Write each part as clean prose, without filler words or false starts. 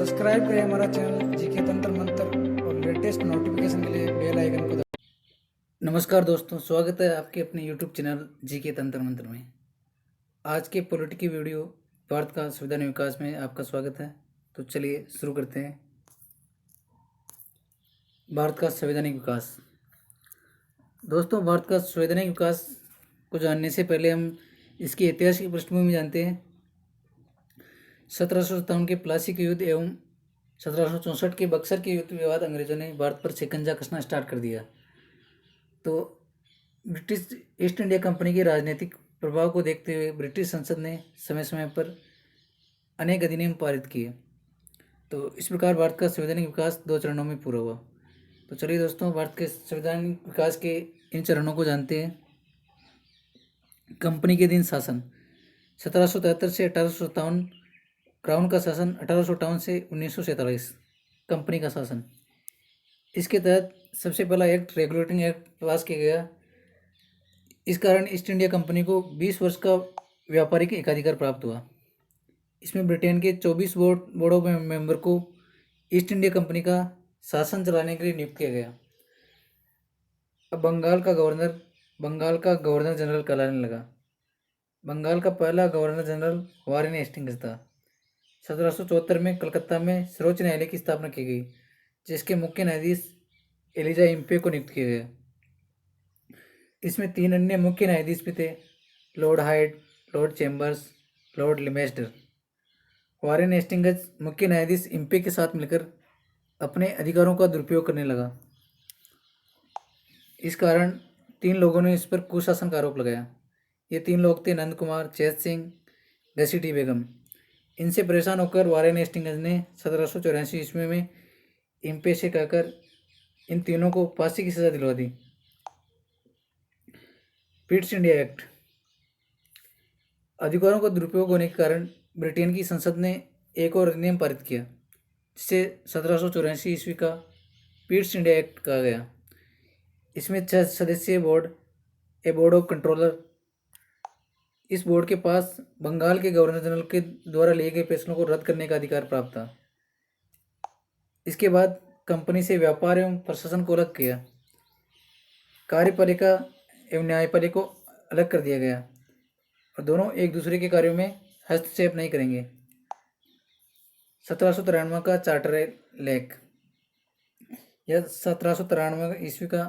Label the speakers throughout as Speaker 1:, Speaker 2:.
Speaker 1: Subscribe करें हमारा channel GK तंत्र मंत्र और लेटेस्ट नोटिफिकेशन के लिए बेल आइकन को दबाएं। नमस्कार दोस्तों, स्वागत है आपके अपने यूट्यूब चैनल जीके तंत्र मंत्र में। आज के पॉलिटिकल वीडियो भारत का संवैधानिक विकास में आपका स्वागत है। तो चलिए शुरू करते हैं। भारत का संवैधानिक विकास। दोस्तों, भारत का संवैधानिक विकास को जानने से पहले हम इसकी ऐतिहासिक पृष्ठभूमि जानते हैं। 1757 के प्लासी के युद्ध एवं 1764 के बक्सर के युद्ध के बाद अंग्रेजों ने भारत पर शिकंजा कसना स्टार्ट कर दिया। तो ब्रिटिश ईस्ट इंडिया कंपनी के राजनीतिक प्रभाव को देखते हुए ब्रिटिश संसद ने समय समय पर अनेक अधिनियम पारित किए। तो इस प्रकार भारत का संवैधानिक विकास 2 चरणों में पूरा हुआ। तो चलिए दोस्तों, भारत के संवैधानिक विकास के इन चरणों को जानते हैं। कंपनी के दिन शासन 1773 से 1857, क्राउन का शासन 1858 से 1947, कंपनी का शासन। इसके तहत सबसे पहला एक्ट रेगुलेटिंग एक्ट पास किया गया। इस कारण ईस्ट इंडिया कंपनी को 20 वर्ष का व्यापारिक एकाधिकार प्राप्त हुआ। इसमें ब्रिटेन के 24 बोर्डों में मेंबर को ईस्ट इंडिया कंपनी का शासन चलाने के लिए नियुक्त किया गया। अब बंगाल का गवर्नर जनरल कहलाने लगा। बंगाल का पहला गवर्नर जनरल वारेन हेस्टिंग्स था। 1774 में कलकत्ता में सर्वोच्च न्यायालय की स्थापना की गई, जिसके मुख्य न्यायाधीश एलिजा इम्पे को नियुक्त किया गया। इसमें 3 अन्य मुख्य न्यायाधीश भी थे: Lord hide, Lord chambers, Lord लिमेस्टर। Warren Hastings मुख्य न्यायाधीश इम्पे के साथ मिलकर अपने अधिकारों का दुरुपयोग करने लगा। इस कारण 3 लोगों ने इस पर कुशासन का आरोप लगाया। ये 3 लोग थे नंद कुमार, चैत सिंह, घसीटी बेगम। इनसे परेशान होकर वारेन हेस्टिंग्स ने 1784 ईस्वी में इम्पे से कहकर इन तीनों को फांसी की सजा दिलवा दी। Pitt's India act. अधिकारों का दुरुपयोग होने के कारण ब्रिटेन की संसद ने एक और अधिनियम पारित किया, जिसे 1784 ईस्वी का पिट्स इंडिया एक्ट कहा गया। इसमें 6 सदस्यीय board, A board of controller. इस बोर्ड के पास बंगाल के गवर्नर जनरल के द्वारा लिए गए फैसलों को रद्द करने का अधिकार प्राप्त था। इसके बाद कंपनी से व्यापार एवं प्रशासन को अलग किया। कार्यपालिका एवं न्यायपालिका को अलग कर दिया गया और दोनों एक दूसरे के कार्यों में हस्तक्षेप नहीं करेंगे। 1793 का चार्टर लेक या 1793 ईस्वी का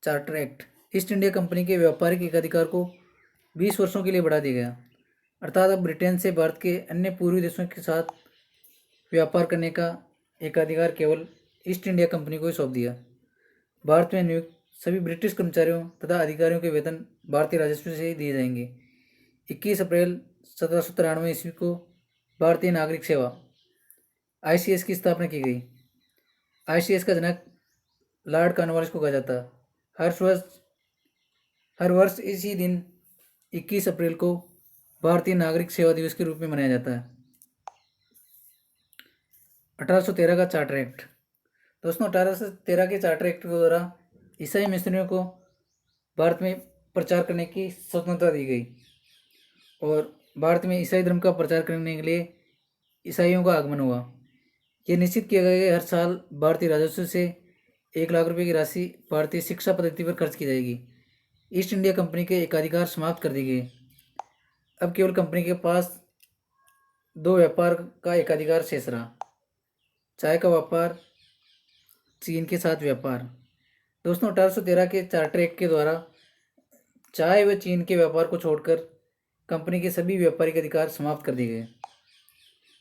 Speaker 1: charter act east India company के व्यापारिक एकाधिकार को 20 वर्षों के लिए बढ़ा दिया गया। अर्थात अब ब्रिटेन से भारत के अन्य पूर्वी देशों के साथ व्यापार करने का एकाधिकार केवल ईस्ट इंडिया कंपनी को ही सौंप दिया। भारत में नियुक्त सभी ब्रिटिश कर्मचारियों तथा अधिकारियों के वेतन भारतीय राजस्व से ही दिए जाएंगे। 21 अप्रैल 1793 ईस्वी को भारतीय नागरिक सेवा ICS की स्थापना की गई। ICS का जनक लॉर्ड कॉर्नवालिस को कहा जाता है। हर वर्ष इसी दिन 21 अप्रैल को भारतीय नागरिक सेवा दिवस के रूप में मनाया जाता है। 1813 का चार्टर एक्ट। दोस्तों, 1813 के चार्टर एक्ट के द्वारा ईसाई मिशनरियों को भारत में प्रचार करने की स्वतंत्रता दी गई और भारत में ईसाई धर्म का प्रचार करने के लिए ईसाइयों का आगमन हुआ। यह निश्चित किया गया कि हर साल भारतीय राजस्व से 1 लाख रुपए की राशि भारतीय शिक्षा पद्धति पर खर्च की जाएगी। ईस्ट इंडिया कंपनी के एकाधिकार समाप्त कर दिए गए। अब केवल कंपनी के पास 2 व्यापार का एकाधिकार शेष रहा: चाय का व्यापार, चीन के साथ व्यापार। दोस्तों, 1813 के चार्टर एक्ट के द्वारा चाय व चीन के व्यापार को छोड़कर कंपनी के सभी व्यापारिक अधिकार समाप्त कर दिए गए।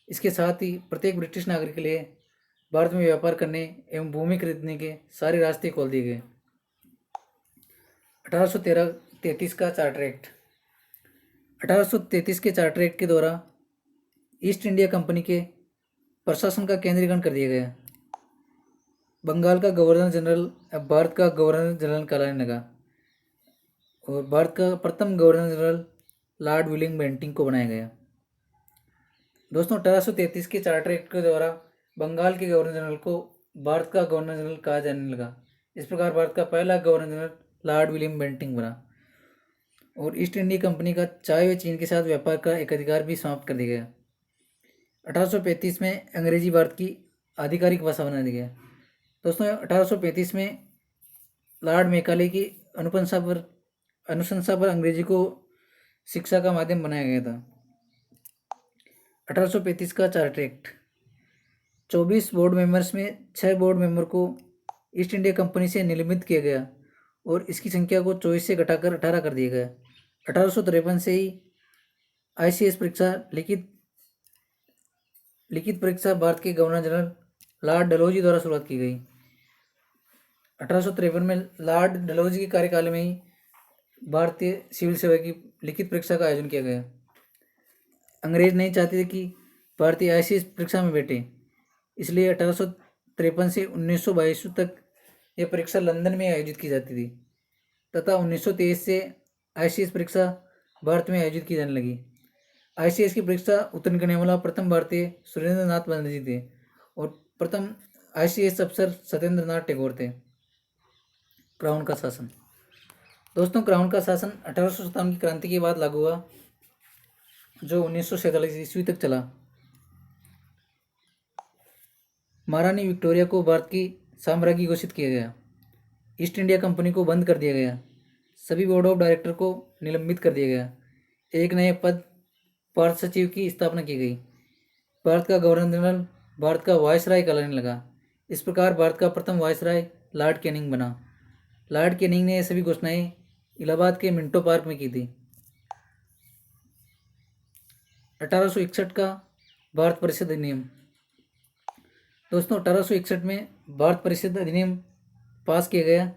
Speaker 1: इसके साथ ही प्रत्येक ब्रिटिश नागरिक के लिए भारत में व्यापार करने एवं भूमि खरीदने के सारे रास्ते खोल दिए गए। 1833 का चार्टर एक्ट। 1833 के चार्टर एक्ट के द्वारा ईस्ट इंडिया कंपनी के प्रशासन का केंद्रीकरण कर दिया गया। बंगाल का गवर्नर जनरल अब भारत का गवर्नर जनरल कहलाने लगा और भारत का प्रथम governor general Lord William Bentinck को बनाया गया। दोस्तों, 1833 के चार्टर एक्ट के द्वारा बंगाल के गवर्नर जनरल को भारत का गवर्नर जनरल कहा जाने लगा। इस प्रकार भारत का पहला governor general Lord William Bentinck बना और ईस्ट इंडिया कंपनी का चाय व चीन के साथ व्यापार का एक अधिकार भी समाप्त कर दिया गया। 1835 में अंग्रेजी भारत की आधिकारिक भाषा बना दिया गया। दोस्तों 1835 में लॉर्ड मैकाले की अनुशंसा पर अंग्रेजी को शिक्षा का माध्यम बनाया गया था। 1835 का चार्टर एक्ट। 24 बोर्ड मेंबर्स में 6 बोर्ड मेंबर को ईस्ट इंडिया कंपनी से निलंबित किया गया और इसकी संख्या को 24 से घटाकर 18 कर दिया गया। 1853 से ही ICS परीक्षा लिखित परीक्षा भारत के गवर्नर जनरल लॉर्ड डलहौजी द्वारा शुरुआत की गई। 1853 में लॉर्ड डलहौजी के कार्यकाल में ही भारतीय सिविल सेवा की लिखित परीक्षा का आयोजन किया गया। अंग्रेज नहीं चाहते थे कि भारतीय ICS परीक्षा में बैठे, इसलिए 1853 से 1922 तक यह परीक्षा लंदन में आयोजित की जाती थी तथा 1923 से ICS परीक्षा भारत में आयोजित की जाने लगी। ICS की परीक्षा उत्तीर्ण करने वाला प्रथम भारतीय सुरेंद्र नाथ बनर्जी थे और प्रथम ICS अफसर सत्येंद्र नाथ टैगोर थे। क्राउन का शासन। दोस्तों क्राउन का शासन 1857 की क्रांति के बाद लागू हुआ, जो 1947 ईस्वी तक चला। महारानी विक्टोरिया को भारत की साम्राज्ञी घोषित किया गया। ईस्ट इंडिया कंपनी को बंद कर दिया गया। सभी बोर्ड ऑफ डायरेक्टर को निलंबित कर दिया गया। एक नए पद भारत सचिव की स्थापना की गई। भारत का गवर्नर जनरल भारत का वायसराय कहलाने लगा। इस प्रकार भारत का प्रथम वायसराय लॉर्ड कैनिंग बना। लॉर्ड कैनिंग ने ये सभी घोषणाएं इलाहाबाद के मिंटो पार्क में की थी। 1861 का भारत परिषद अधिनियम। दोस्तों 1861 में भारत परिषद अधिनियम पास किया गया।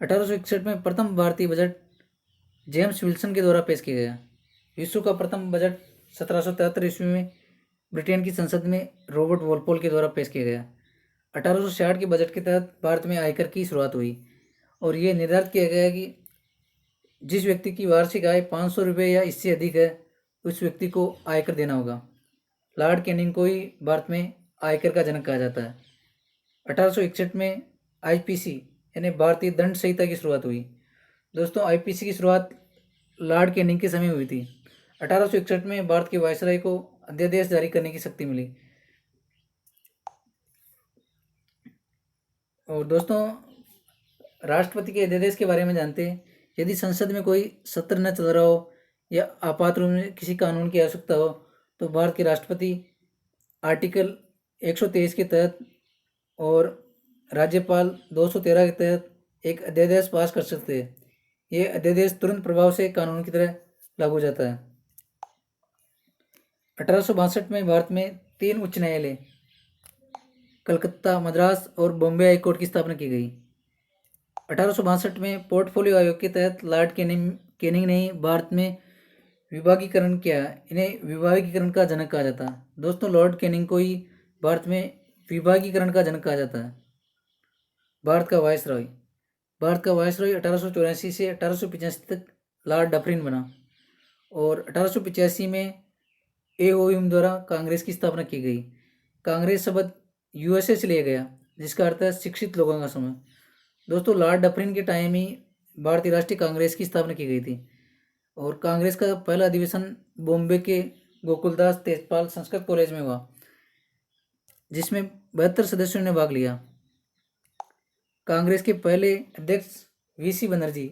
Speaker 1: 1861 में प्रथम भारतीय बजट जेम्स विल्सन के द्वारा पेश किया गया। विश्व का प्रथम बजट 1773 ईस्वी में ब्रिटेन की संसद में रॉबर्ट वॉलपोल के द्वारा पेश किया गया। 1860 के बजट के तहत भारत में आयकर की शुरुआत हुई और ये निर्धारित किया गया कि जिस व्यक्ति की वार्षिक आय 500 रुपये या इससे अधिक है उस व्यक्ति को आयकर देना होगा। लॉर्ड कैनिंग को ही भारत में आयकर का जनक कहा जाता है। 1861 में IPC यानी भारतीय दंड संहिता की शुरुआत हुई। दोस्तों IPC की शुरुआत लॉर्ड कैनिंग के समय हुई थी। 1861 में भारत के वायसराय को अध्यादेश जारी करने की शक्ति मिली। और दोस्तों राष्ट्रपति के अध्यादेश के बारे में जानते हैं। यदि संसद में कोई सत्र न चल रहा हो या आपात रूप में किसी कानून की आवश्यकता हो तो भारत के राष्ट्रपति आर्टिकल 123 के तहत और राज्यपाल 213 के तहत एक अध्यादेश पास कर सकते हैं। ये अध्यादेश तुरंत प्रभाव से कानून की तरह लागू हो जाता है। 1862 में भारत में 3 उच्च न्यायालय कलकत्ता, मद्रास और बॉम्बे हाई कोर्ट की स्थापना की गई। 1862 में पोर्टफोलियो आयोग के तहत लॉर्ड कैनिंग ने भारत में विभागीकरण किया। इन्हें विभागीकरण का जनक कहा जाता है। दोस्तों लॉर्ड कैनिंग को ही भारत में विभागीकरण का जनक कहा जाता है। भारत का वायसरॉय। भारत का वायसरॉय 1884 से 1885 तक लॉर्ड डफरिन बना और 1885 में AOM द्वारा कांग्रेस की स्थापना की गई। कांग्रेस शब्द USA से लिया गया जिसका अर्थ है शिक्षित लोगों का समूह। दोस्तों लॉर्ड डफरिन के टाइम ही भारतीय राष्ट्रीय कांग्रेस की स्थापना की गई थी और कांग्रेस का पहला अधिवेशन बॉम्बे के गोकुलदास तेजपाल संस्कृत कॉलेज में हुआ जिसमें 72 सदस्यों ने भाग लिया। कांग्रेस के पहले अध्यक्ष VC बनर्जी।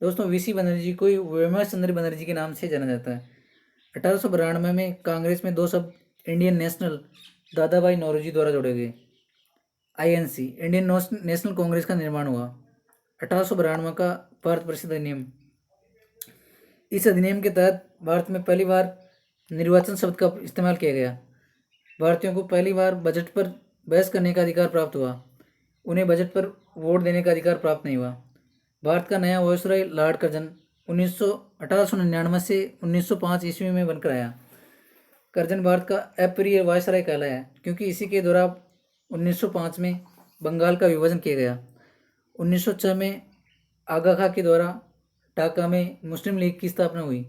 Speaker 1: दोस्तों VC बनर्जी को वेमर चंद्र बनर्जी के नाम से जाना जाता है। 1892 में कांग्रेस में 2 शब्द इंडियन नेशनल दादा भाई नौरोजी द्वारा जोड़े गए। INC इंडियन नेशनल कांग्रेस का निर्माण हुआ। 1892 का भारत परिषद अधिनियम। इस अधिनियम के तहत भारत में पहली बार निर्वाचन शब्द का इस्तेमाल किया गया। भारतीयों को पहली बार बजट पर बहस करने का अधिकार प्राप्त हुआ। उन्हें बजट पर वोट देने का अधिकार प्राप्त नहीं हुआ। भारत का नया वायसरॉय लॉर्ड कर्जन 1899 से 1905 ईस्वी में बनकर आया। कर्जन भारत का अप्रिय वायसरॉय कहलाया क्योंकि इसी के द्वारा 1905 में बंगाल का विभाजन किया गया। 1906 में आगा खां के द्वारा ढाका में मुस्लिम लीग की स्थापना हुई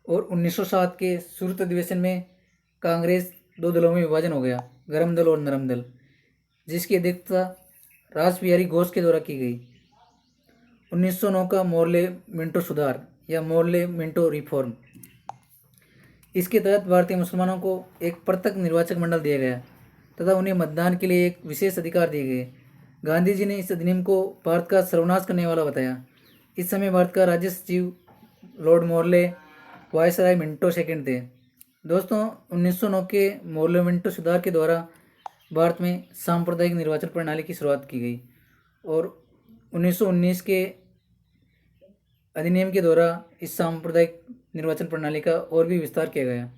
Speaker 1: और 1907 के सूरत अधिवेशन में कांग्रेस 2 दलों में विभाजन हो गया, गरम दल और नरम दल, जिसकी अध्यक्षता रासबिहारी घोष के द्वारा की गई। 1909 का मोर्ले मिंटो सुधार या मोर्ले मिंटो रिफॉर्म। इसके तहत भारतीय मुसलमानों को एक पृथक निर्वाचक मंडल दिया गया तथा उन्हें मतदान के लिए एक विशेष अधिकार दिए गए। गांधी जी ने इस अधिनियम को भारत का सर्वनाश करने वाला बताया। इस समय भारत का राज्य सचिव Lord Morley viceroy Minto second थे। दोस्तों 1909 के मॉर्ले मिंटो सुधार के द्वारा भारत में सांप्रदायिक निर्वाचन प्रणाली की शुरुआत की गई और 1919 के अधिनियम के द्वारा इस सांप्रदायिक निर्वाचन प्रणाली का और भी विस्तार किया गया।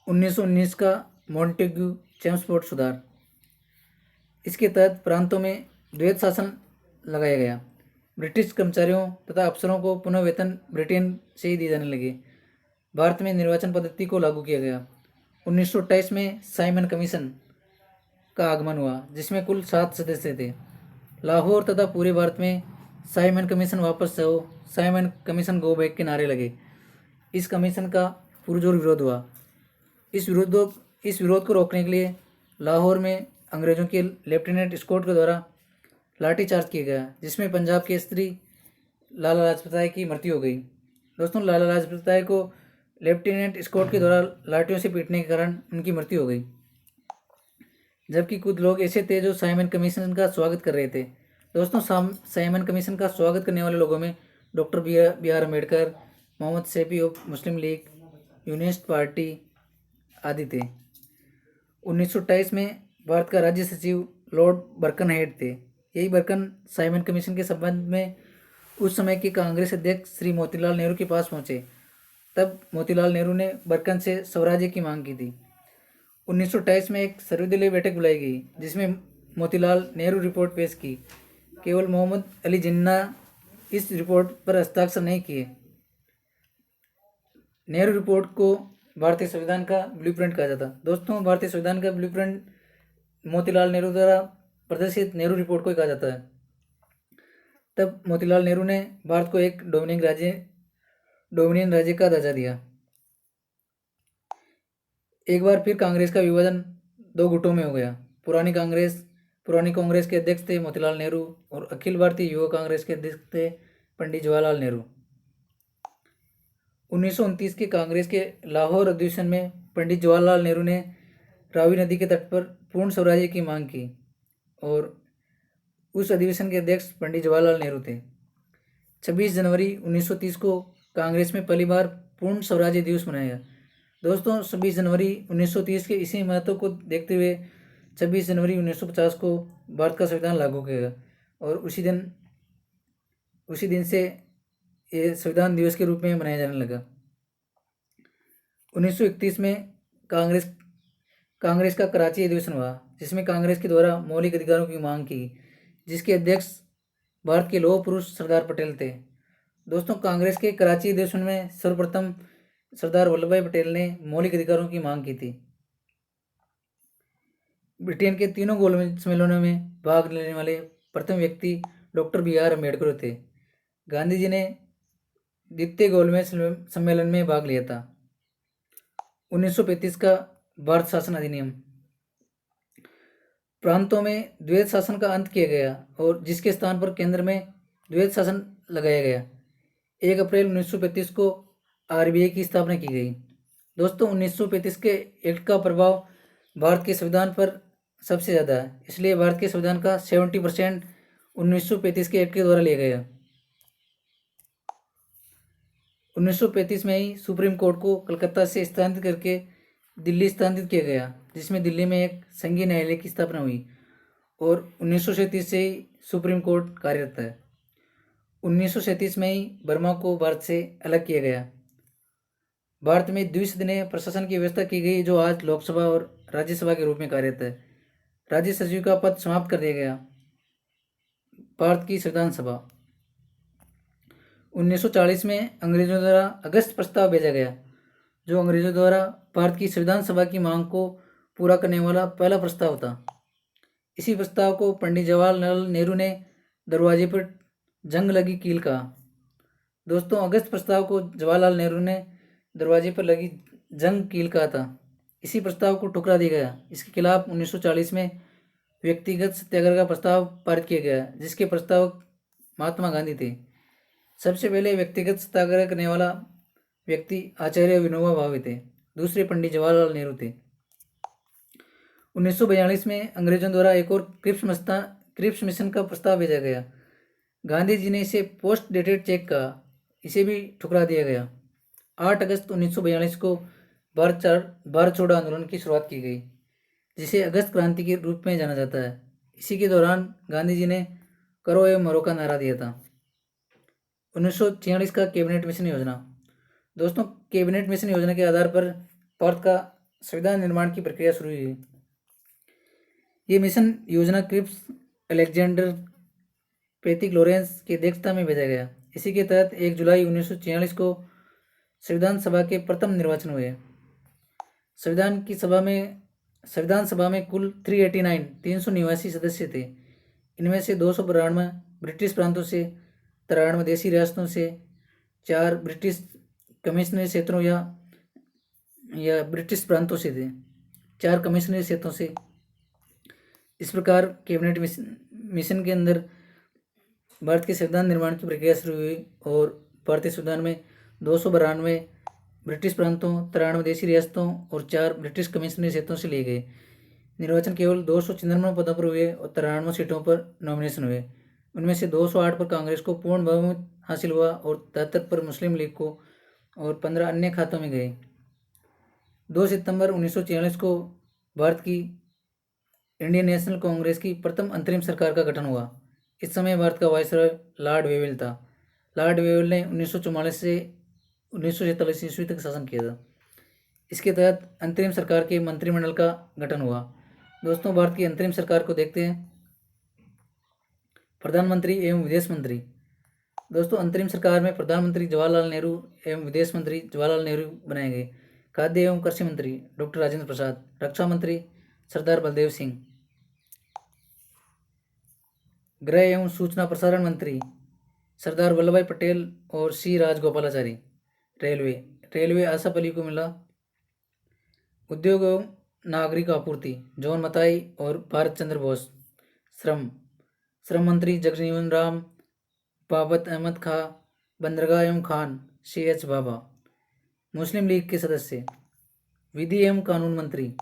Speaker 1: 1919 का मॉन्टेग्यू चेम्सफोर्ड सुधार, इसके तहत प्रांतों में द्वैत शासन लगाया गया। ब्रिटिश कर्मचारियों तथा अफसरों को पुनः वेतन ब्रिटेन से ही दिए जाने लगे। भारत में निर्वाचन पद्धति को लागू किया गया। 1928 में साइमन कमीशन का आगमन हुआ जिसमें कुल 7 सदस्य थे। लाहौर तथा पूरे भारत में साइमन कमीशन वापस जाओ, साइमन कमीशन गो बैक के नारे लगे। इस कमीशन का पुरजोर विरोध हुआ। इस विरोध को रोकने के लिए लाहौर में अंग्रेजों के लेफ्टिनेंट स्कॉट के द्वारा लाठीचार्ज किया गया जिसमें पंजाब के स्त्री लाला लाजपत राय की मृत्यु हो गई। दोस्तों लाला लाजपत राय को लेफ्टिनेंट स्कॉट के द्वारा लाठियों से पीटने के कारण उनकी मृत्यु हो गई, जबकि कुछ लोग ऐसे थे जो साइमन कमीशन का स्वागत कर रहे थे। दोस्तों साइमन कमीशन का स्वागत करने वाले लोगों में doctor B R Ambedkar, Mohammad Shafi of Muslim League, Unionist party आदि थे। 1928 में भारत का राज्य सचिव लॉर्ड बर्कनहेड थे। यही बर्कन साइमन कमीशन के संबंध में उस समय के कांग्रेस अध्यक्ष श्री मोतीलाल नेहरू के पास पहुंचे। तब मोतीलाल नेहरू ने बर्कन से स्वराज्य की मांग की थी। 1928 में एक सर्वदलीय बैठक बुलाई गई जिसमें मोतीलाल नेहरू रिपोर्ट पेश की। केवल मोहम्मद अली जिन्ना इस रिपोर्ट पर हस्ताक्षर नहीं किए। नेहरू रिपोर्ट को भारतीय संविधान का ब्लूप्रिंट कहा जाता। दोस्तों भारतीय संविधान का ब्लूप्रिंट मोतीलाल नेहरू द्वारा प्रदर्शित नेहरू रिपोर्ट को कहा जाता है। तब मोतीलाल नेहरू ने भारत को एक डोमिनियन राज्य का दर्जा दिया। एक बार फिर कांग्रेस का विभाजन 2 गुटों में हो गया। पुरानी कांग्रेस के अध्यक्ष थे मोतीलाल नेहरू और अखिल भारतीय युवा कांग्रेस के अध्यक्ष थे पंडित जवाहरलाल नेहरू। 1929 के कांग्रेस के लाहौर अधिवेशन में पंडित जवाहरलाल नेहरू ने रावी नदी के तट पर पूर्ण स्वराज्य की मांग की और उस अधिवेशन के अध्यक्ष पंडित जवाहरलाल नेहरू थे। 26 जनवरी 1930 को कांग्रेस में पहली बार पूर्ण स्वराज्य दिवस मनाया गया। दोस्तों 26 जनवरी 1930 के इसी महत्व को देखते हुए 26 जनवरी 1950 को भारत का संविधान लागू किया गया और उसी दिन से ये संविधान दिवस के रूप में मनाया जाने लगा। 1931 में कांग्रेस का कराची अधिवेशन हुआ जिसमें कांग्रेस के द्वारा मौलिक अधिकारों की मांग की, जिसके अध्यक्ष भारत के लौह पुरुष सरदार पटेल थे। दोस्तों कांग्रेस के कराची अधिवेशन में सर्वप्रथम सरदार वल्लभ भाई पटेल ने मौलिक अधिकारों की मांग की थी। ब्रिटेन के तीनों गोलमेज सम्मेलनों में भाग लेने वाले प्रथम व्यक्ति डॉक्टर बी आर अम्बेडकर थे। गांधी जी ने द्वितीय गोलमेज सम्मेलन में भाग लिया था। 1935 का भारत शासन अधिनियम, प्रांतों में द्वैत शासन का अंत किया गया और जिसके स्थान पर केंद्र में द्वैत शासन लगाया गया। 1 अप्रैल 1935 को आरबीआई की स्थापना की गई। दोस्तों 1935 के एक्ट का प्रभाव भारत के संविधान पर सबसे ज़्यादा है, इसलिए भारत के संविधान का 70% 1935 के एक्ट के द्वारा लिया गया। 1935 में ही सुप्रीम कोर्ट को कलकत्ता से स्थानांतरित करके दिल्ली स्थानांतरित किया गया, जिसमें दिल्ली में एक संघीय न्यायालय की स्थापना हुई और 1937 से ही सुप्रीम कोर्ट कार्यरत है। 1937 में ही बर्मा को भारत से अलग किया गया। भारत में द्विसदनीय प्रशासन की व्यवस्था की गई जो आज लोकसभा और राज्यसभा के रूप में कार्यरत है। राज्य सचिव का पद समाप्त कर दिया गया। भारत की संविधान सभा 1940 में अंग्रेजों द्वारा अगस्त प्रस्ताव भेजा गया, जो अंग्रेजों द्वारा भारत की संविधान सभा की मांग को पूरा करने वाला पहला प्रस्ताव था। इसी प्रस्ताव को पंडित जवाहरलाल नेहरू ने दरवाजे पर जंग लगी कील कहा। दोस्तों अगस्त प्रस्ताव को जवाहरलाल नेहरू ने दरवाजे पर लगी जंग कील कहा था। इसी प्रस्ताव को ठुकरा दिया गया। इसके खिलाफ 1940 में व्यक्तिगत सत्याग्रह का प्रस्ताव पारित किया गया, जिसके प्रस्तावक महात्मा गांधी थे। सबसे पहले व्यक्तिगत सत्याग्रह करने वाला व्यक्ति आचार्य विनोबा भावे थे, दूसरे पंडित जवाहरलाल नेहरू थे। 1942 में अंग्रेजों द्वारा एक और क्रिप्स मिशन का प्रस्ताव भेजा गया। गांधी जी ने इसे पोस्ट डेटेड चेक कहा, इसे भी ठुकरा दिया गया। 8 अगस्त 1942 को भारत छोड़ो आंदोलन की शुरुआत की गई, जिसे अगस्त क्रांति के रूप में जाना जाता है। इसी के दौरान गांधी जी ने करो एवं मरो का नारा दिया था। 1946 का कैबिनेट मिशन योजना। दोस्तों, कैबिनेट मिशन योजना के आधार पर भारत का संविधान निर्माण की प्रक्रिया शुरू हुई। ये मिशन योजना क्रिप्स अलेक्जेंडर पैथिक लॉरेंस की अध्यक्षता में भेजा गया। इसी के तहत 1 जुलाई 1946 को संविधान सभा के प्रथम निर्वाचन हुए। संविधान सभा में कुल 389 सदस्य थे। इनमें से 292 ब्रिटिश प्रांतों से, 93 देशी रियासतों से, 4 ब्रिटिश कमिश्नरी क्षेत्रों या ब्रिटिश प्रांतों से थे, 4 कमिश्नरी क्षेत्रों से। इस प्रकार कैबिनेट मिशन के अंदर भारत के संविधान निर्माण की प्रक्रिया शुरू हुई और भारतीय संविधान में 292 ब्रिटिश प्रांतों, 93 देशी रियासतों और 4 ब्रिटिश कमिश्नरी क्षेत्रों से लिए गए। निर्वाचन केवल 294 पदों पर हुए और 93 सीटों पर नॉमिनेशन हुए। उनमें से 208 पर कांग्रेस को पूर्ण बहुमत हासिल हुआ और 73 पर मुस्लिम लीग को और 15 अन्य खातों में गए। 2 सितंबर 1946 को भारत की इंडियन नेशनल कांग्रेस की प्रथम अंतरिम सरकार का गठन हुआ। इस समय भारत का वायसरॉय लॉर्ड वेवेल था। लॉर्ड वेवेल ने 1944 से 1947 ईस्वी तक शासन किया था। इसके तहत अंतरिम सरकार के मंत्रिमंडल का गठन हुआ। दोस्तों, भारत की अंतरिम सरकार को देखते हैं। प्रधानमंत्री एवं विदेश मंत्री। दोस्तों, अंतरिम सरकार में प्रधानमंत्री जवाहरलाल नेहरू एवं विदेश मंत्री जवाहरलाल नेहरू बनाए गए। खाद्य एवं कृषि मंत्री डॉक्टर राजेंद्र प्रसाद। रक्षा मंत्री सरदार बलदेव सिंह। गृह एवं सूचना प्रसारण मंत्री सरदार वल्लभ भाई पटेल और सी राजगोपालाचारी। रेलवे आसफ अली को मिला। उद्योग एवं नागरिक आपूर्ति जॉन मताई और भारत चंद्र बोस। श्रम मंत्री जगजीवन राम, बाबत अहमद खां। बंदरगाह एवं खान CH बाबा। मुस्लिम लीग के सदस्य। विधि एवं कानून मंत्री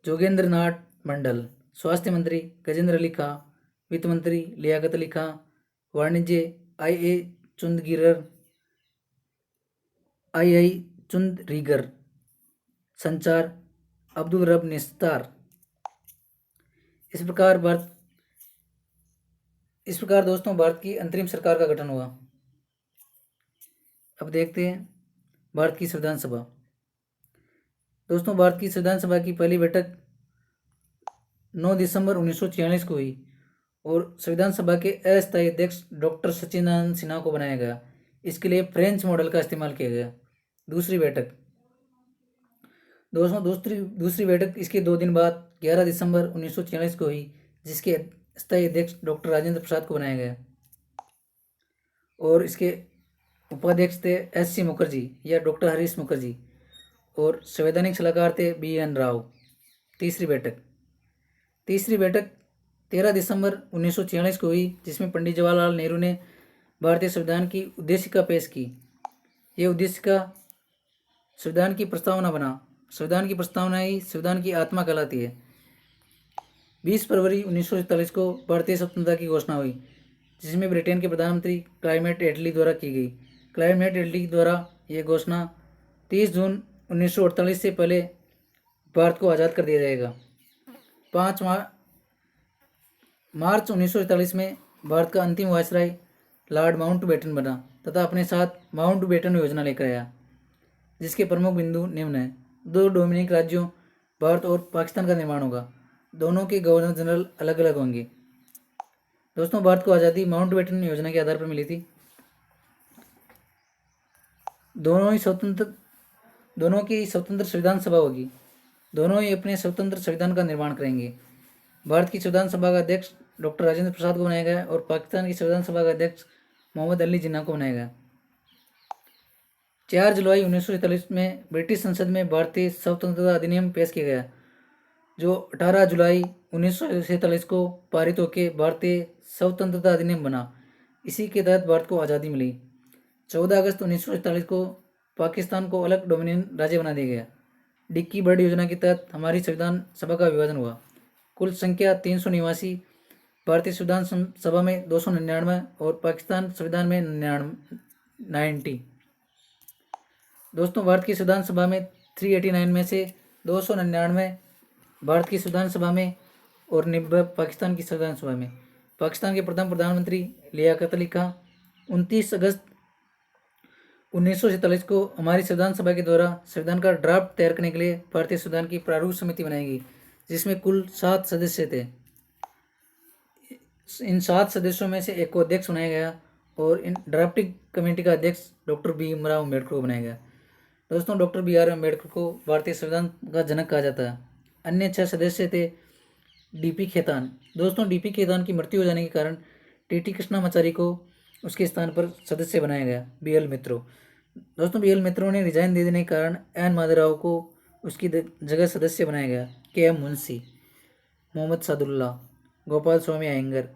Speaker 1: जोगेंद्र नाथ मंडल। स्वास्थ्य मंत्री गजेंद्र अली खां। वित्त मंत्री लियाकत अली खां। वाणिज्य II चुंदरीगर। संचार अब्दुल रब निस्तार। इस प्रकार दोस्तों भारत की अंतरिम सरकार का गठन हुआ। अब देखते हैं भारत की संविधान सभा। दोस्तों, भारत की संविधान सभा की पहली बैठक 9 दिसंबर 1946 को हुई और संविधान सभा के अस्थायी अध्यक्ष डॉक्टर सच्चिदानंद सिन्हा को बनाया गया। इसके लिए फ्रेंच मॉडल का इस्तेमाल किया गया। दूसरी बैठक दोस्तों दूसरी बैठक इसके 2 दिन बाद 11 दिसंबर 1946 को हुई, जिसके अस्थायी अध्यक्ष डॉक्टर राजेंद्र प्रसाद को बनाया गया और इसके उपाध्यक्ष थे SC मुखर्जी या डॉक्टर हरीश मुखर्जी और संवैधानिक सलाहकार थे BN राव। तीसरी बैठक 13 दिसंबर 1946 को हुई, जिसमें पंडित जवाहरलाल नेहरू ने भारतीय संविधान की उद्देशिका पेश की। ये उद्देशिका संविधान की प्रस्तावना बना। संविधान की प्रस्तावना ही संविधान की आत्मा कहलाती है। 20 फरवरी 1947 को भारतीय स्वतंत्रता की घोषणा हुई, जिसमें ब्रिटेन के प्रधानमंत्री क्लाइमेट एटली द्वारा की गई। क्लाइमेट एटली द्वारा यह घोषणा 30 जून 1948 से पहले भारत को आज़ाद कर दिया जाएगा। 5 मार्च 1947 में भारत का अंतिम वायसराय लॉर्ड माउंटबेटन बना तथा अपने साथ माउंटबेटन योजना लेकर आया, जिसके प्रमुख बिंदु निम्न हैं। 2 डोमिनिक राज्यों भारत और पाकिस्तान का निर्माण होगा। दोनों के गवर्नर जनरल अलग अलग होंगे। दोस्तों, भारत को आज़ादी माउंटबेटन योजना के आधार पर मिली थी। दोनों की स्वतंत्र संविधान सभा होगी। दोनों ही अपने स्वतंत्र संविधान का निर्माण करेंगे। भारत की संविधान सभा का अध्यक्ष डॉक्टर राजेंद्र प्रसाद को बनाया गया और पाकिस्तान की संविधान सभा का अध्यक्ष मोहम्मद अली जिन्ना को बनाया गया। 4 जुलाई 1947 में ब्रिटिश संसद में भारतीय स्वतंत्रता अधिनियम पेश किया गया, जो 18 जुलाई 1947 को पारित होकर भारतीय स्वतंत्रता अधिनियम बना। इसी के तहत भारत को आज़ादी मिली। 14 अगस्त 1947 को पाकिस्तान को अलग डोमिनियन राज्य बना दिया गया। डिक्की बर्ड योजना के तहत हमारी संविधान सभा का विभाजन हुआ। कुल संख्या 300 निवासी, भारतीय संविधान सभा में 299 और पाकिस्तान संविधान में 90। दोस्तों, भारत की संविधान सभा में 389 में से 299 भारत की संविधान सभा में और 90 पाकिस्तान की संविधान सभा में। पाकिस्तान के प्रथम प्रधानमंत्री लियाकत अली खां 29 अगस्त 1947 को हमारी संविधान सभा के द्वारा संविधान का ड्राफ्ट तैयार करने के लिए भारतीय संविधान की प्रारूप समिति बनाई गई, जिसमें कुल 7 सदस्य थे। इन 7 सदस्यों में से एक को अध्यक्ष बनाया गया और इन ड्राफ्टिंग कमेटी का अध्यक्ष डॉक्टर भीमराव अम्बेडकर को बनाया गया। दोस्तों, डॉक्टर BR अम्बेडकर को भारतीय संविधान का जनक कहा जाता है। अन्य 6 सदस्य थे DP खेतान। दोस्तों, DP खेतान की मृत्यु हो जाने के कारण TT कृष्णामाचारी को उसके स्थान पर सदस्य बनाया गया, BL मित्रो। दोस्तों, BL मित्रो ने रिजाइन दे देने के कारण एन माधवराव को उसकी जगह सदस्य बनाया गया। KM मुंशी, मोहम्मद सादुल्ला, गोपाल स्वामी अयंगर,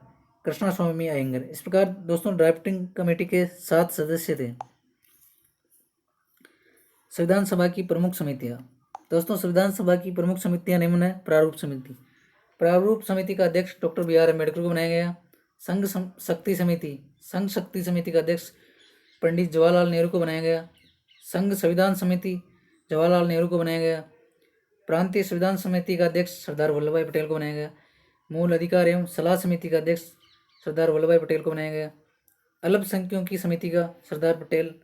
Speaker 1: कृष्णा स्वामी अयंगर। इस प्रकार दोस्तों ड्राफ्टिंग कमेटी के 7 सदस्य थे। संविधान सभा की प्रमुख समितियां। दोस्तों, संविधान सभा की प्रमुख समितियां निम्न है। प्रारूप समिति। प्रारूप समिति का अध्यक्ष डॉक्टर BR अम्बेडकर को बनाया गया। संघ शक्ति समिति। संघ शक्ति समिति का अध्यक्ष पंडित जवाहरलाल नेहरू को बनाया गया। संघ संविधान समिति जवाहरलाल नेहरू को बनाया गया। प्रांतीय संविधान समिति का अध्यक्ष सरदार वल्लभ भाई पटेल को बनाया गया। मूल अधिकार एवं सलाह समिति का अध्यक्ष सरदार वल्लभ भाई पटेल को बनाया गया। अल्पसंख्यकों की समिति का सरदार पटेल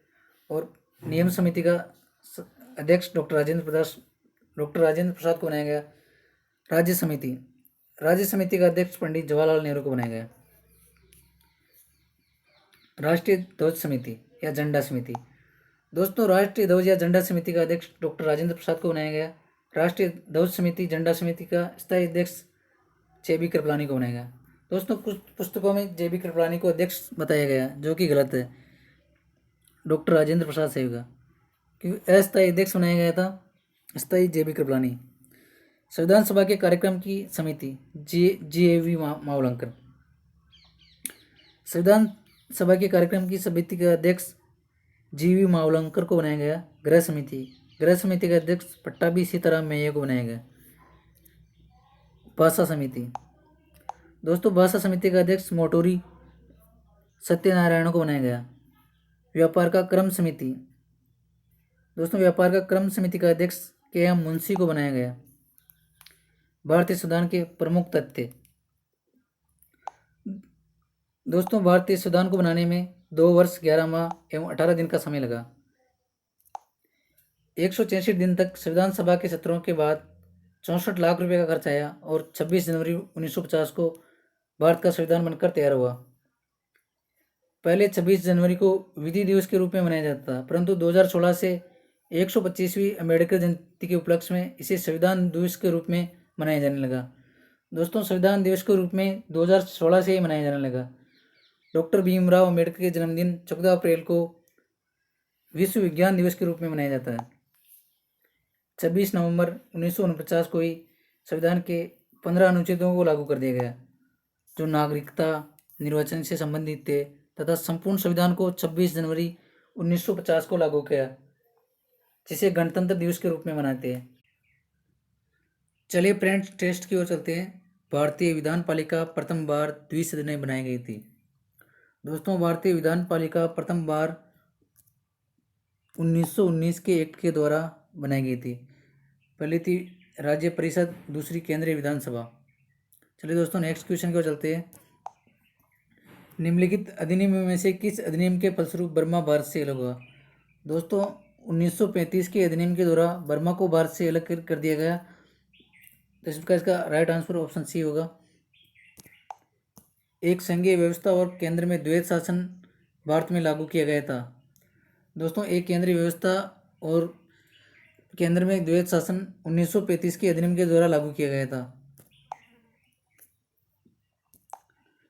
Speaker 1: और नियम समिति का अध्यक्ष डॉक्टर राजेंद्र प्रसाद को बनाया गया। राज्य समिति का अध्यक्ष पंडित जवाहरलाल नेहरू को बनाया गया। राष्ट्रीय ध्वज समिति या झंडा समिति। दोस्तों, राष्ट्रीय ध्वज या झंडा समिति का अध्यक्ष डॉक्टर राजेंद्र प्रसाद को बनाया गया। राष्ट्रीय ध्वज समिति झंडा समिति का स्थायी अध्यक्ष JB कृपलानी को बनाया गया। दोस्तों, कुछ पुस्तकों में JB कृपलानी को अध्यक्ष बताया गया, जो कि गलत है। डॉक्टर राजेंद्र प्रसाद साहब का, क्योंकि अस्थायी अध्यक्ष बनाया गया था स्थायी JB कृपलानी। संविधान सभा के कार्यक्रम की समिति GAV मावलंकर। संविधान सभा के कार्यक्रम की समिति का अध्यक्ष GV मावलंकर को बनाया गया। गृह समिति का अध्यक्ष पट्टाभी सीताराम मैया को बनाया गया। भाषा समिति। दोस्तों, भाषा समिति का अध्यक्ष मोटोरी सत्यनारायण को बनाया गया। व्यापार का क्रम समिति। दोस्तों, व्यापार का क्रम समिति का अध्यक्ष KM मुंशी को बनाया गया। भारतीय संविधान के प्रमुख तथ्य। दोस्तों, भारतीय संविधान को बनाने में 2 वर्ष 11 माह एवं 18 दिन का समय लगा। 166 दिन तक संविधान सभा के सत्रों के बाद 64 लाख रुपए का खर्च आया और 26 जनवरी 1950 को भारत का संविधान बनकर तैयार हुआ। पहले 26 जनवरी को विधि दिवस के रूप में मनाया जाता था, परंतु 2016 से 125वीं अम्बेडकर जयंती के उपलक्ष्य में इसे संविधान दिवस के रूप में मनाया जाने लगा। दोस्तों, संविधान दिवस के रूप में 2016 से ही मनाया जाने लगा। डॉक्टर भीमराव अम्बेडकर के जन्मदिन 14 अप्रैल को विश्व विज्ञान दिवस के रूप में मनाया जाता है। 26 नवंबर 1949 को ही संविधान के 15 अनुच्छेदों को लागू कर दिया गया, जो नागरिकता, निर्वाचन से संबंधित थे, तथा संपूर्ण संविधान को 26 जनवरी 1950 को लागू किया, जिसे गणतंत्र दिवस के रूप में मनाते हैं। चलिए फ्रेंड्स, टेस्ट की ओर चलते हैं। भारतीय विधान पालिका प्रथम बार द्विसदनीय बनाई गई थी। दोस्तों, भारतीय विधान पालिका प्रथम बार 1919 के एक्ट के द्वारा बनाई गई थी। पहली थी राज्य परिषद, दूसरी केंद्रीय विधानसभा। चलिए दोस्तों, नेक्स्ट क्वेश्चन की ओर चलते हैं। निम्नलिखित अधिनियम में से किस अधिनियम के फलस्वरूप बर्मा भारत से अलग हुआ? दोस्तों, 1935 के अधिनियम के द्वारा बर्मा को भारत से अलग कर दिया गया। तो इसका राइट आंसर ऑप्शन सी होगा। एक संघीय व्यवस्था और केंद्र में द्वैत शासन भारत में लागू किया गया था। दोस्तों, एक केंद्रीय व्यवस्था और केंद्र में द्वैत शासन 1935 के अधिनियम के द्वारा लागू किया गया था।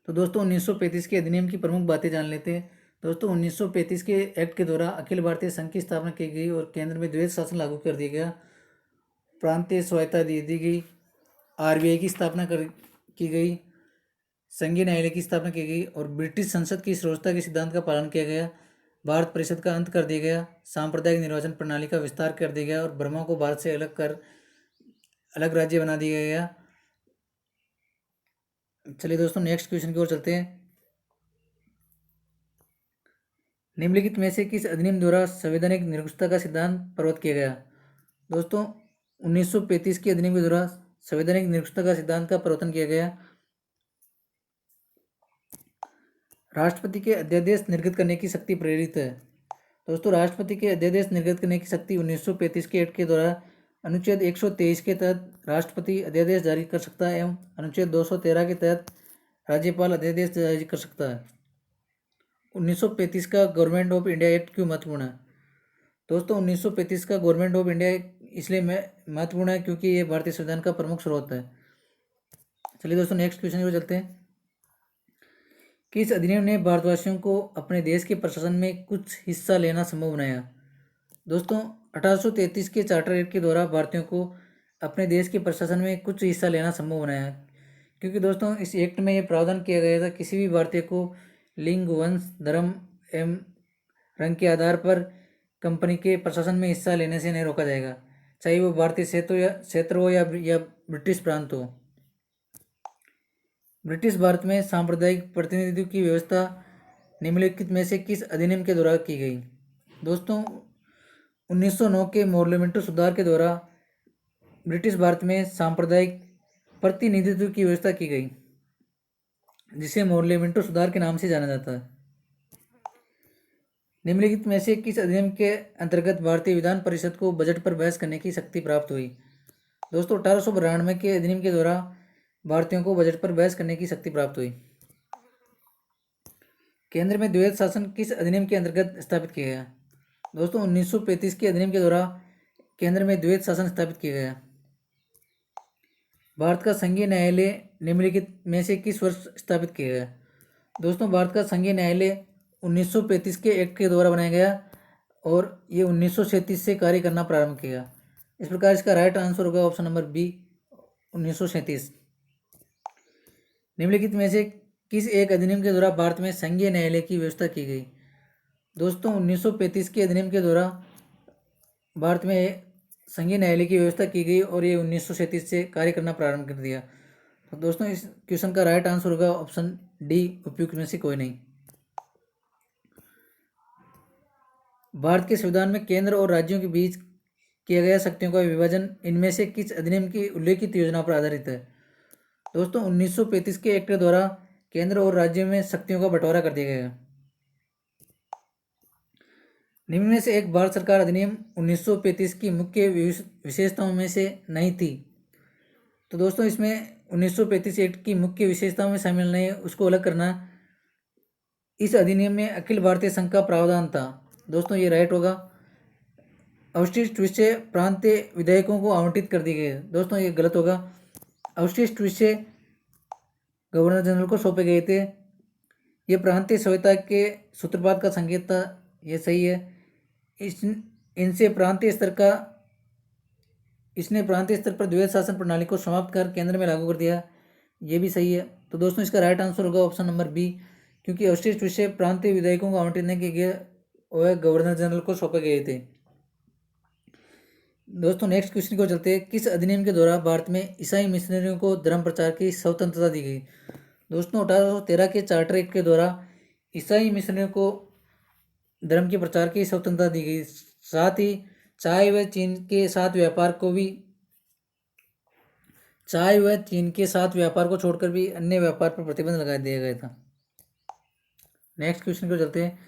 Speaker 1: तो दोस्तों, 1935 के अधिनियम की प्रमुख बातें जान लेते हैं। दोस्तों, 1935 के एक्ट के द्वारा अखिल भारतीय संघ की स्थापना की गई और केंद्र में द्वैत शासन लागू कर दिया गया। प्रांतीय स्वायत्ता दे दी गई। RBI की स्थापना की गई। संघीय न्यायालय की स्थापना की गई और ब्रिटिश संसद की सर्वोच्चता के सिद्धांत का पालन किया गया। भारत परिषद का अंत कर दिया गया, सांप्रदायिक निर्वाचन प्रणाली का विस्तार कर दिया गया और बर्मा को भारत से अलग राज्य बना दिया गया। चलिए दोस्तों नेक्स्ट क्वेश्चन की ओर चलते हैं। निम्नलिखित में से किस अधिनियम द्वारा संवैधानिक निरंकुशता का सिद्धांत प्रस्तुत किया गया? दोस्तों 1935 के अधिनियम के द्वारा संवैधानिक निरंकुशता का सिद्धांत का प्रवर्तन किया गया। राष्ट्रपति के अध्यादेश निर्गत करने की शक्ति प्रेरित है। दोस्तों राष्ट्रपति के अध्यादेश निर्गत करने की शक्ति 1935 के एक्ट के द्वारा अनुच्छेद 123 के तहत राष्ट्रपति अध्यादेश जारी कर सकता है एवं अनुच्छेद 213 के तहत राज्यपाल अध्यादेश जारी कर सकता है। 1935 का गवर्नमेंट ऑफ इंडिया एक्ट क्यों महत्वपूर्ण है? दोस्तों 1935 का गवर्नमेंट ऑफ इंडिया इसलिए महत्वपूर्ण है क्योंकि ये भारतीय संविधान का प्रमुख स्रोत है। चलिए दोस्तों नेक्स्ट क्वेश्चन की ओर चलते हैं। किस अधिनियम ने भारतवासियों को अपने देश के प्रशासन में कुछ हिस्सा लेना संभव बनाया? दोस्तों 1833 के चार्टर एक्ट के द्वारा भारतीयों को अपने देश के प्रशासन में कुछ हिस्सा लेना संभव बनाया, क्योंकि दोस्तों इस एक्ट में ये प्रावधान किया गया था किसी भी भारतीय को लिंग, वंश, धर्म एवं रंग के आधार पर कंपनी के प्रशासन में हिस्सा लेने से नहीं रोका जाएगा, चाहे वो भारतीय क्षेत्र हो या ब्रिटिश प्रांत हो। ब्रिटिश भारत में सांप्रदायिक प्रतिनिधित्व की व्यवस्था निम्नलिखित में से किस अधिनियम के द्वारा की गई? दोस्तों 1909 के मोर्लेमेंटो सुधार के द्वारा ब्रिटिश भारत में सांप्रदायिक प्रतिनिधित्व की व्यवस्था की गई, जिसे मोर्लेमेंटो सुधार के नाम से जाना जाता है। निम्नलिखित में से किस अधिनियम के अंतर्गत भारतीय विधान परिषद को बजट पर बहस करने की शक्ति प्राप्त हुई? दोस्तों 1892 के अधिनियम के द्वारा भारतीयों को बजट पर बहस करने की शक्ति प्राप्त हुई। केंद्र में द्वैध शासन किस अधिनियम के अंतर्गत स्थापित किया गया? दोस्तों 1935 के अधिनियम के द्वारा केंद्र में द्वैध शासन स्थापित किया गया। भारत का संघीय न्यायालय निम्नलिखित में से किस वर्ष स्थापित किया गया? दोस्तों भारत का संघीय न्यायालय 1935 के एक्ट के द्वारा बनाया गया और ये 1937 से कार्य करना प्रारंभ किया। इस प्रकार इसका राइट आंसर होगा ऑप्शन नंबर बी 1937। निम्नलिखित में से किस एक अधिनियम के द्वारा भारत में संघीय न्यायालय की व्यवस्था की गई? दोस्तों 1935 के अधिनियम के द्वारा भारत में संघीय न्यायालय की व्यवस्था की गई और ये 1937 से कार्य करना प्रारंभ कर दिया। तो दोस्तों इस क्वेश्चन का राइट आंसर होगा ऑप्शन डी उपयुक्त में से कोई नहीं। भारत के संविधान में केंद्र और राज्यों के बीच किया गया शक्तियों का विभाजन इनमें से किस अधिनियम की उल्लेखित योजना पर आधारित है? दोस्तों 1935 के एक्ट द्वारा केंद्र और राज्यों में शक्तियों का बंटवारा कर दिया गया। निम्न में से एक भारत सरकार अधिनियम 1935 की मुख्य विशेषताओं में से नहीं थी। तो दोस्तों इसमें 1935 एक्ट की मुख्य विशेषताओं में शामिल नहीं है, उसको अलग करना। इस अधिनियम में अखिल भारतीय संघ का प्रावधान था। दोस्तों ये राइट होगा। अवशिष्ट विषय प्रांतीय विधायकों को आवंटित कर दिए गए। दोस्तों ये गलत होगा। अवशिष्ट विषय गवर्नर जनरल को सौंपे गए थे। ये प्रांतीय सभ्यता के सूत्रपात का संकेत था, ये सही है। इसने प्रांतीय स्तर पर द्वैध शासन प्रणाली को समाप्त कर केंद्र में लागू कर दिया, ये भी सही है। तो दोस्तों इसका राइट आंसर होगा ऑप्शन नंबर बी, क्योंकि अवशिष्ट विषय प्रांतीय विधायकों को आवंटित नहीं किए गए, वह गवर्नर जनरल को सौंपे गए थे। दोस्तों नेक्स्ट क्वेश्चन को चलते हैं। किस अधिनियम के द्वारा भारत में ईसाई मिशनरियों को धर्म प्रचार की स्वतंत्रता दी गई? दोस्तों 1813 के चार्टर एक्ट के द्वारा ईसाई मिशनरियों को धर्म के प्रचार की स्वतंत्रता दी गई। साथ ही चाय व चीन के साथ व्यापार को छोड़कर भी अन्य व्यापार पर प्रतिबंध लगा दिया गया था। नेक्स्ट क्वेश्चन को चलते हैं।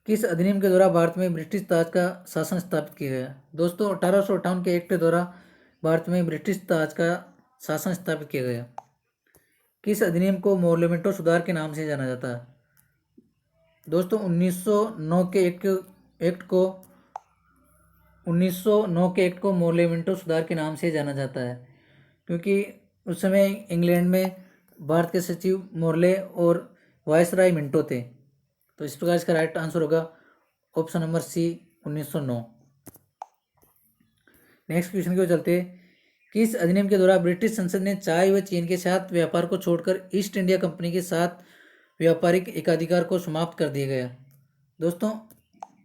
Speaker 1: किस अधिनियम के द्वारा भारत में ब्रिटिश ताज का शासन स्थापित किया गया? दोस्तों 1858 के एक्ट के द्वारा भारत में ब्रिटिश ताज का शासन स्थापित किया गया। किस अधिनियम को मोर्लेमेंटो सुधार के नाम से जाना जाता है? दोस्तों 1909 के एक्ट को मोर्लेमेंटो सुधार के नाम से जाना जाता है, क्योंकि उस समय इंग्लैंड में भारत के सचिव मोर्ले और वायसराय मिंटो थे। तो इस प्रकार इसका राइट आंसर होगा option number C 1909। Next question की ओर चलते हैं। किस अधिनियम के द्वारा ब्रिटिश संसद ने चाय व चीन के साथ व्यापार को छोड़कर ईस्ट इंडिया कंपनी के साथ व्यापारिक एकाधिकार को समाप्त कर दिया गया? दोस्तों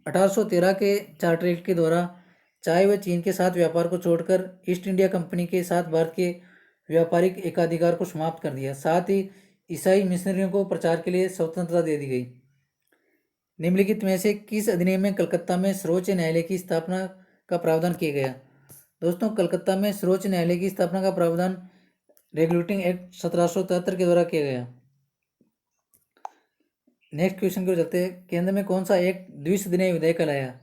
Speaker 1: 1813 के चार्टर एक्ट के द्वारा चाय व चीन के साथ व्यापार को छोड़कर ईस्ट इंडिया कंपनी के साथ भारत के व्यापारिक एकाधिकार को समाप्त कर दिया। साथ ही ईसाई मिशनरियों को प्रचार के लिए स्वतंत्रता दे दी गई। निम्नलिखित में से किस अधिनियम में कलकत्ता में सर्वोच्च न्यायालय की स्थापना का प्रावधान किया गया? दोस्तों, कलकत्ता में सर्वोच्च न्यायालय की स्थापना का प्रावधान रेगुलेटिंग एक्ट 1773 के द्वारा किया गया। नेक्स्ट क्वेश्चन की ओर चलते हैं। केंद्र में कौन सा एक्ट द्विसदनीय विधेयक लाया?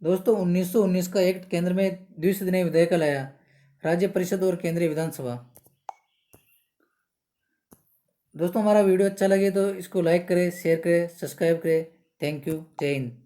Speaker 1: दोस्तों, 1919 का एक्ट केंद्र में द्विसदनीय विधेयक लाया, राज्य परिषद और केंद्रीय विधानसभा। दोस्तों, हमारा वीडियो अच्छा लगे तो इसको लाइक करें, शेयर करें, सब्सक्राइब करें। Thank you. जय हिंद।